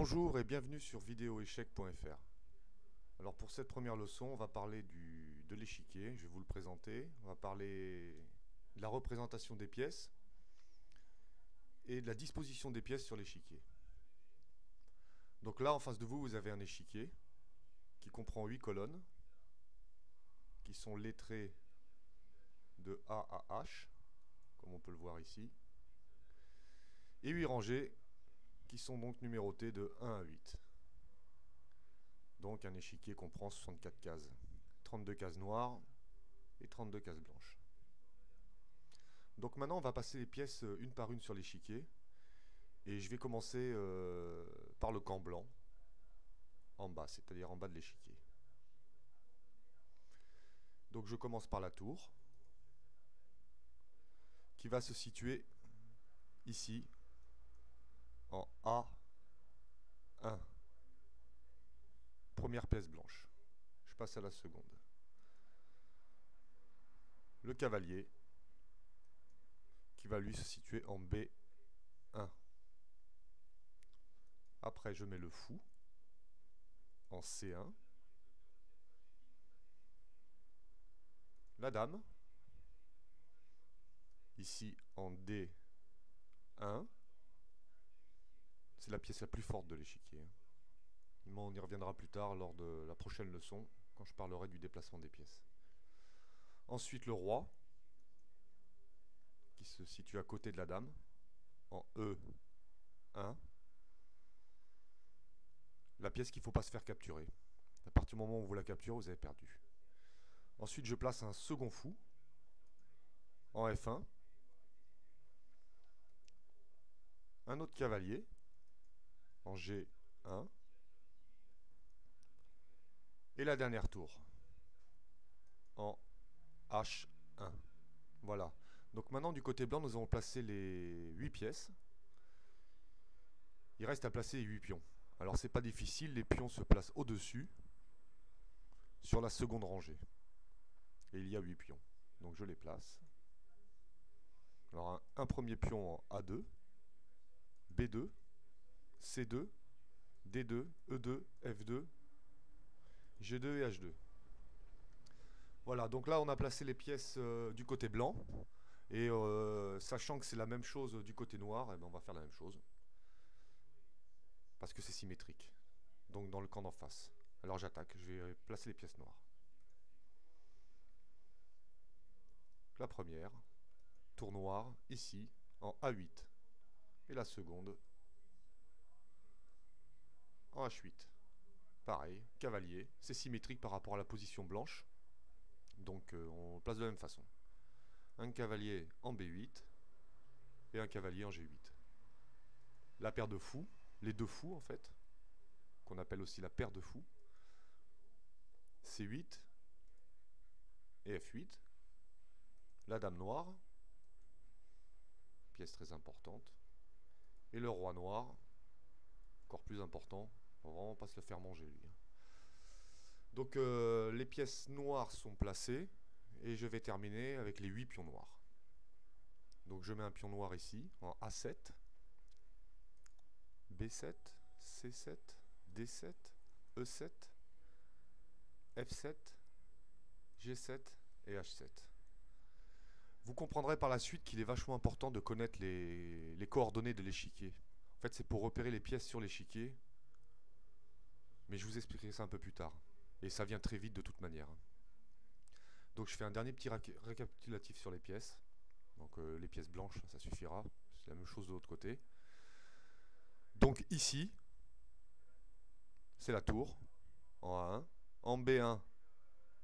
Bonjour et bienvenue sur vidéoéchec.fr. Alors pour cette première leçon, on va parler de l'échiquier, je vais vous le présenter. On va parler de la représentation des pièces et de la disposition des pièces sur l'échiquier. Donc là, en face de vous, vous avez un échiquier qui comprend 8 colonnes qui sont lettrées de A à H, comme on peut le voir ici, et 8 rangées qui sont donc numérotées de 1 à 8. Donc un échiquier comprend 64 cases, 32 cases noires et 32 cases blanches. Donc maintenant on va passer les pièces une par une sur l'échiquier, et je vais commencer par le camp blanc, en bas, c'est-à-dire en bas de l'échiquier. Donc je commence par la tour, qui va se situer ici, en A1. Première pièce blanche. Je passe à la seconde. Le cavalier, qui va lui se situer en B1. Après, je mets le fou en C1. La dame, ici en D1. C'est la pièce la plus forte de l'échiquier. Mais on y reviendra plus tard lors de la prochaine leçon, quand je parlerai du déplacement des pièces. Ensuite, le roi, qui se situe à côté de la dame, en E1. La pièce qu'il ne faut pas se faire capturer. À partir du moment où vous la capturez, vous avez perdu. Ensuite, je place un second fou, en F1. Un autre cavalier, en G1. Et la dernière tour, en H1. Voilà. Donc maintenant, du côté blanc, nous avons placé les 8 pièces. Il reste à placer les 8 pions. Alors, c'est pas difficile, les pions se placent au-dessus, sur la seconde rangée. Et il y a 8 pions. Donc, je les place. Alors, un premier pion en A2, B2, C2, D2, E2, F2, G2 et H2. Voilà, donc là on a placé les pièces du côté blanc, et sachant que c'est la même chose du côté noir, eh ben, on va faire la même chose, parce que c'est symétrique, donc dans le camp d'en face. Alors j'attaque, je vais placer les pièces noires. La première, tour noir, ici, en A8, et la seconde, en H8. Pareil, cavalier, c'est symétrique par rapport à la position blanche, donc on le place de la même façon. Un cavalier en B8 et un cavalier en G8. La paire de fous, les deux fous en fait, qu'on appelle aussi la paire de fous, C8 et F8. La dame noire, pièce très importante, et le roi noir, encore plus important, on va vraiment pas se le faire manger lui. Donc les pièces noires sont placées, et je vais terminer avec les 8 pions noirs. Donc je mets un pion noir ici, en A7, B7, C7, D7, E7, F7, G7 et H7. Vous comprendrez par la suite qu'il est vachement important de connaître les coordonnées de l'échiquier. En fait, c'est pour repérer les pièces sur l'échiquier, mais je vous expliquerai ça un peu plus tard. Et ça vient très vite de toute manière. Donc je fais un dernier petit récapitulatif sur les pièces. Donc les pièces blanches, ça suffira. C'est la même chose de l'autre côté. Donc ici, c'est la tour, en A1. En B1,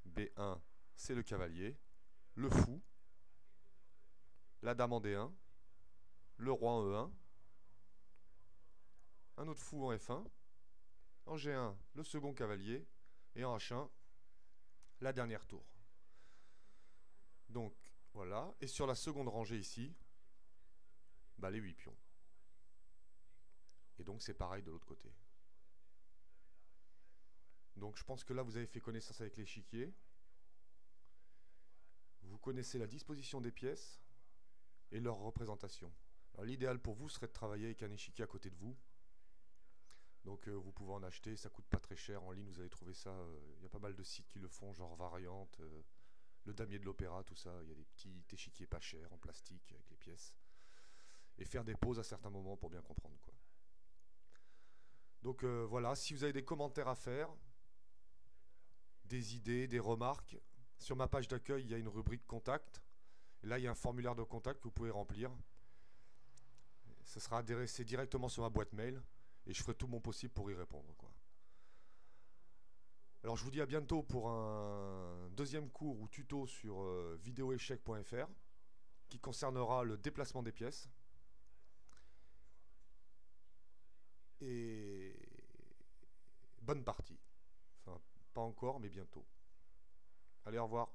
B1, c'est le cavalier, le fou, la dame en D1, le roi en E1, un autre fou en F1, en G1, le second cavalier, et en H1, la dernière tour. Donc, voilà. Et sur la seconde rangée ici, bah, les 8 pions. Et donc, c'est pareil de l'autre côté. Donc, je pense que là, vous avez fait connaissance avec l'échiquier. Vous connaissez la disposition des pièces et leur représentation. L'idéal pour vous serait de travailler avec un échiquier à côté de vous. Donc vous pouvez en acheter, ça coûte pas très cher en ligne, vous allez trouver ça. Il y a pas mal de sites qui le font, genre Variante, le Damier de l'Opéra, tout ça. Il y a des petits échiquiers pas chers en plastique avec les pièces. Et faire des pauses à certains moments pour bien comprendre, quoi. Donc voilà, si vous avez des commentaires à faire, des idées, des remarques, sur ma page d'accueil, il y a une rubrique contact. Et là, il y a un formulaire de contact que vous pouvez remplir. Ça sera adressé directement sur ma boîte mail et je ferai tout mon possible pour y répondre, quoi. Alors je vous dis à bientôt pour un deuxième cours ou tuto sur vidéoéchec.fr qui concernera le déplacement des pièces. Et bonne partie. Enfin, pas encore, mais bientôt. Allez, au revoir.